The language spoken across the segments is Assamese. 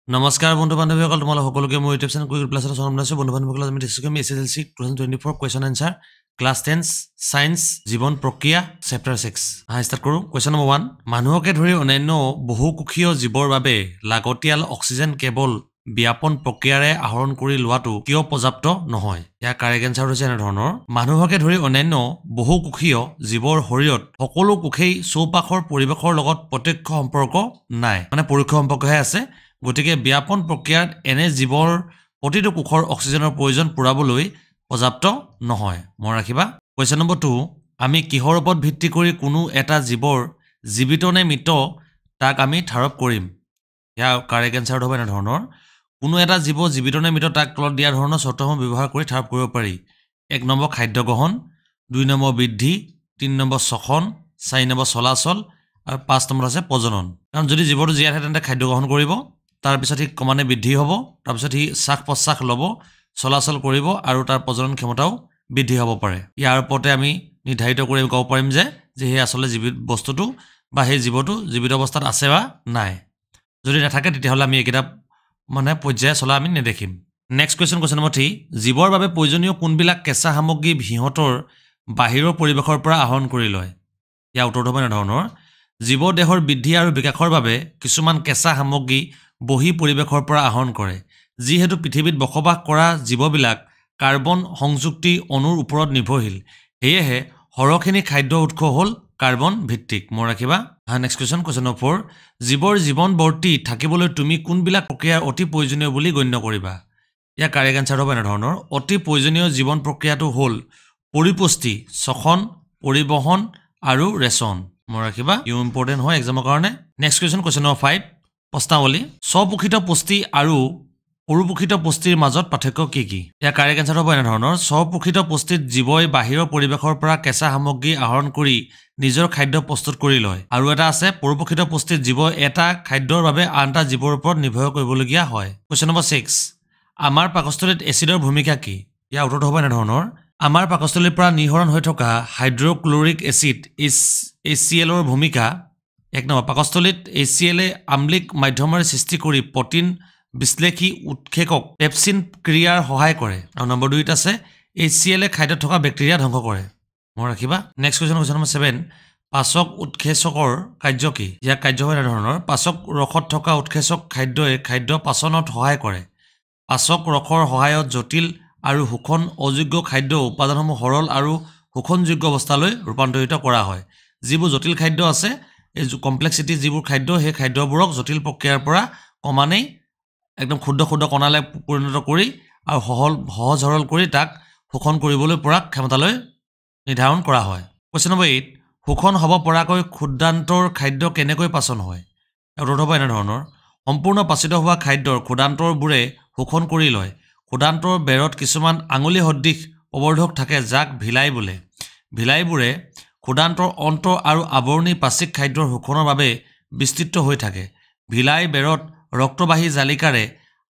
নমস্কাৰ বন্ধু বান্ধৱীসকল তোমালোক সকলোকে মোৰ ইউটিউব চেনেল কুইক প্লাছৰ স্বাগতম জনাইছো বন্ধু বান্ধৱীসকল আমি ডিছকাছ কৰিম এছএছএলসি 2024 কোৱেশ্চন আনসাৰ ক্লাছ 10 সায়েন্স জীৱন প্ৰক্ৰিয়া চেপ্টাৰ 6 স্টাৰ্ট কৰো কোৱেশ্চন নম্বৰ 1 মানুহকে ধৰি অন্যান্য বহুকোষীয় জীৱৰ বাবে লাগতিয়াল অক্সিজেন কেৱল ব্যাপন প্ৰক্ৰিয়াৰে আহৰণ কৰি লোৱাটো কিয় পৰ্যাপ্ত নহয় ইয়াৰ কাৰেক্ট আনসাৰ হৈছে এনে ধৰণৰ মানুহকে ধৰি অন্যান্য বহুকোষীয় জীৱৰ শৰীৰত সকলো কোষেই চৌপাশৰ পৰিৱেশৰ লগত প্ৰত্যক্ষ সম্পৰ্ক নাই মানে পৰোক্ষ সম্পৰ্কহে আছে গতিকে ব্যাপন প্ৰক্ৰিয়াত এনে জীৱৰ প্ৰতিটো কোষৰ অক্সিজেনৰ প্ৰয়োজন পুৰাবলৈ পৰ্যাপ্ত নহয় মন ৰাখিবা কোৱেশ্চন নম্বৰ 2 আমি কিহৰ ওপৰত ভিত্তি কৰি কোনো এটা জীৱৰ জীৱিত নে মৃত তাক আমি ঠাৰপ কৰিম ইয়াৰ কাৰেক্ট আনসাৰ হ'ব এনে ধৰণৰ কোনো এটা জীৱ জীৱিত নে মৃত তাক তলত দিয়া ধৰণৰ চৰ্তসমূহ ব্যৱহাৰ কৰি ঠাৰপ কৰিব পাৰি 1 নম্বৰ খাদ্য গ্ৰহণ 2 নম্বৰ বৃদ্ধি 3 নম্বৰ শ্বসন 4 নম্বৰ চলাচল আৰু 5 নম্বৰ আছে প্ৰজনন কাৰণ যদি জীৱটো জীয়াই থাকে তেন্তে খাদ্য গ্ৰহণ কৰিব তাৰ পিছত হি ক্ৰমান্বয়ে বৃদ্ধি হ'ব তাৰ পিছত হি শ্বাস প্ৰশ্বাস ল'ব চলাচল কৰিব আৰু তাৰ প্ৰজনন ক্ষমতাও বৃদ্ধি হ'ব পাৰে ইয়াৰ ওপৰতে আমি নিৰ্ধাৰিত কৰি ক'ব পাৰিম যে হে আসলে জীৱিত বস্তুটো বা হে জীৱটো জীৱিত অৱস্থাত আছে বা নাই যদি নাথাকে তেতিয়াহ'লে আমি একেটা মানে পৰ্যায় চলা আমি নেদেখিম নেক্সট কোৱেশ্চন নম্বৰ 3 জীৱৰ বাবে প্ৰয়োজনীয় কোনবিলাক কেঁচা সামগ্ৰী ভিহতৰ বাহিৰৰ পৰিৱেশৰ পৰা আহৰণ কৰি লয় ইয়াৰ উত্তৰ হ'ব এনে ধৰণৰ জীৱ দেহৰ বৃদ্ধি আৰু বিকাশৰ বাবে কিছুমান কেঁচা সামগ্ৰী বহি পৰিৱেশৰ পৰা আহৰণ কৰে যিহেতু পৃথিৱীত বসবাস কৰা জীৱবিলাক কাৰ্বন সংযুক্তি অণুৰ ওপৰত নিৰ্ভৰশীল হেয়েহে হৰখিনি খাদ্য উৎস হ'ল কাৰ্বন ভিত্তিক মন ৰাখিবা নেক্সট কোৱেশ্চন নম্বৰ 4 জীৱৰ জীৱন বৰ্তি থাকিবলৈ তুমি কোনবিলাক প্ৰক্ৰিয়া অতি প্ৰয়োজনীয় বুলি গণ্য কৰিবা ইয়াৰ কাৰেক্ট আনসাৰ হ'ব এনে ধৰণৰ অতি প্ৰয়োজনীয় জীৱন প্ৰক্ৰিয়াটো হ'ল পৰিপুষ্টি শ্বসন পৰিবহন আৰু ৰেচন মন ৰাখিবা ইউ ইম্পৰ্টেন্ট হয় এক্সামৰ কাৰণে নেক্সট কোৱেশ্চন নম্বৰ 5 প্ৰশ্নাৱলী স্বপোষিত পুষ্টি আৰু পৰোপোষিত পুষ্টিৰ মাজত পাৰ্থক্য কি কি ইয়াৰ কাৰেক্ট আনসাৰ হ'ব এনে ধৰণৰ স্বপোষিত পুষ্টিত জীৱই বাহিৰৰ পৰিৱেশৰ পৰা কেঁচা সামগ্ৰী আহৰণ কৰি নিজৰ খাদ্য প্ৰস্তুত কৰি লয় আৰু এটা আছে পৰোপোষিত পুষ্টিত জীৱই এটা খাদ্যৰ বাবে আন এটা জীৱৰ ওপৰত নিৰ্ভৰ কৰিবলগীয়া হয় কোৱেশ্চন নম্বৰ 6 আমাৰ পাকস্থলীত এচিডৰ ভূমিকা কি ইয়াৰ উত্তৰটো হ'ব এনে ধৰণৰ আমাৰ পাকস্থলীৰ পৰা নিঃসৰণ হৈ থকা হাইড্ৰক্লৰিক এচিড HCl ৰ ভূমিকা 1 নম্বৰ পাকস্থলীত HCl এ আম্লিক মাধ্যমেৰে সৃষ্টি কৰি প্ৰটিন বিশ্লেষী উৎক্ষেপক পেপচিন ক্ৰিয়াৰ সহায় কৰে আৰু নম্বৰ 2 আছে HCl এ খাদ্যত থকা বেক্টেৰিয়া ধ্বংস কৰে মন ৰাখিবা নেক্সট কোৱেশ্চন নম্বৰ 7 পাচক উৎক্ষেপকৰ কাৰ্য কি ইয়াৰ কাৰ্য হয় এনে ধৰণৰ পাচক ৰসত থকা উৎক্ষেপক খাদ্যই খাদ্য পাচনত সহায় কৰে পাচক ৰসৰ সহায়ত জটিল আৰু শোষণ অযোগ্য খাদ্য উপাদানসমূহ সৰল আৰু শোষণযোগ্য অৱস্থালৈ ৰূপান্তৰিত কৰা হয় যিবোৰ জটিল খাদ্য আছে এই কমপ্লেক্সিটি যিবোৰ খাদ্য হে খাদ্যবোৰক জটিল প্ৰক্ৰিয়াৰ পৰা কমানেই একদম ক্ষুদ্ৰ কণালৈ পৰিণত কৰি আৰু সহজ সৰল কৰি তাক শোষণ কৰিবলৈ পৰা ক্ষমতালৈ নিৰ্ধাৰণ কৰা হয় কোৱেশ্চন নম্বৰ 8 শোষণ হ'ব পৰাকৈ ক্ষুদ্ৰান্তৰ খাদ্য কেনেকৈ পাচন হয় উত্তৰ হ'ব এনে ধৰণৰ সম্পূৰ্ণ পাচিত হোৱা খাদ্যৰ ক্ষুদ্ৰান্তৰবোৰে শোষণ কৰি লয় ক্ষুদ্ৰান্তৰ বেৰত কিছুমান আঙুলি সদৃশ প্ৰৱৰ্ধক থাকে যাক ভিলাই বোলে ভিলাইবোৰে ক্ষুদ্ৰান্তৰ অন্ত আৰু আৱৰণী পাচিক খাদ্যৰ শোষণৰ বাবে বিস্তৃত হৈ থাকে ভিলাই বেৰত ৰক্তবাহী জালিকাৰে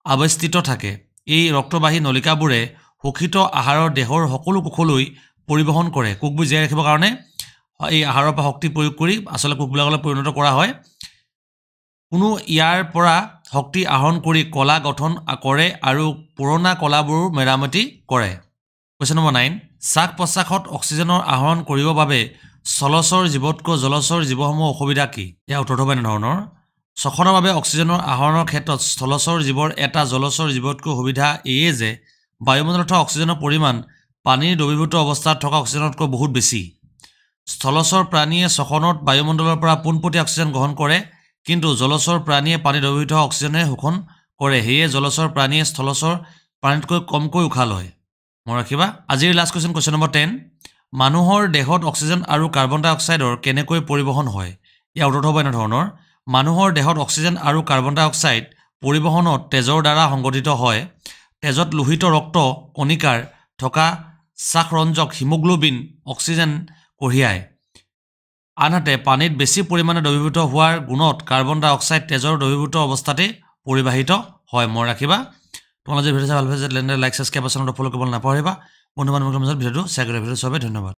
আৱস্থিত থাকে এই ৰক্তবাহী নলিকাবোৰে শোষিত আহাৰৰ দেহৰ সকলো কোষলৈ পৰিবহন কৰে কোষবোৰ জীয়াই ৰাখিবৰ কাৰণে এই আহাৰৰ পৰা শক্তি প্ৰয়োগ কৰি আসলে কোষবিলাকলৈ পৰিণত কৰা হয় কোনো ইয়াৰ পৰা শক্তি আহৰণ কৰি কলা গঠন কৰে আৰু পুৰণা কলাবোৰ মেৰামতি কৰে কোৱেশ্চন নম্বৰ 9 শ্বাস প্ৰশ্বাসত অক্সিজেনৰ আহৰণ কৰিবৰ বাবে স্থলচৰ জীৱতকৈ জলচৰ জীৱসমূহ অসুবিধা কি ইয়াৰ উত্তৰ হ'ব এনে ধৰণৰ শ্বসনৰ বাবে অক্সিজেনৰ আহৰণৰ ক্ষেত্ৰত স্থলচৰ জীৱৰ এটা জলচৰ জীৱতকৈ সুবিধা এয়ে যে বায়ুমণ্ডলত থকা অক্সিজেনৰ পৰিমাণ পানীৰ দ্ৰৱীভূত অৱস্থাত থকা অক্সিজেনতকৈ বহুত বেছি স্থলচৰ প্ৰাণীয়ে শ্বসনত বায়ুমণ্ডলৰ পৰা পোনপটীয়া অক্সিজেন গ্ৰহণ কৰে কিন্তু জলচৰ প্ৰাণীয়ে পানী দ্ৰৱীভূত অক্সিজেনে শোষণ কৰে হেয়ে জলচৰ প্ৰাণীয়ে স্থলচৰ পানীতকৈ কমকৈ উশাহ লয় মন ৰাখিবা আজিৰ লাষ্ট কোৱেশ্চন নম্বৰ 10 মানুহৰ দেহত অক্সিজেন আৰু কাৰ্বন ডাই অক্সাইডৰ কেনেকৈ পৰিবহন হয় ইয়াৰ উত্তৰ হ'ব এনে ধৰণৰ মানুহৰ দেহত অক্সিজেন আৰু কাৰ্বন ডাই অক্সাইড পৰিবহনত তেজৰ দ্বাৰা সংগঠিত হয় তেজত লোহিত ৰক্ত কণিকাৰ থকা শ্বাসৰঞ্জক হিমোগ্লোবিন অক্সিজেন কঢ়িয়ায় আনহাতে পানীত বেছি পৰিমাণে দ্ৰৱীভূত হোৱাৰ গুণত কাৰ্বন ডাই অক্সাইড তেজৰ দ্ৰৱীভূত অৱস্থাতে পৰিবাহিত হয় মন ৰাখিবা তোমালোকে ভিডিঅ' চাই ভাল পাইছে তেন্তে লাইক সাবস্ক্ৰাইব আৰু ফলো কৰিবলৈ নাপাহৰিবা বন্ধু বান্ধৱীৰ মাজত ভিডিঅ'টো শ্বেয়াৰ কৰি ভিডিঅ'টো সবে ধন্যবাদ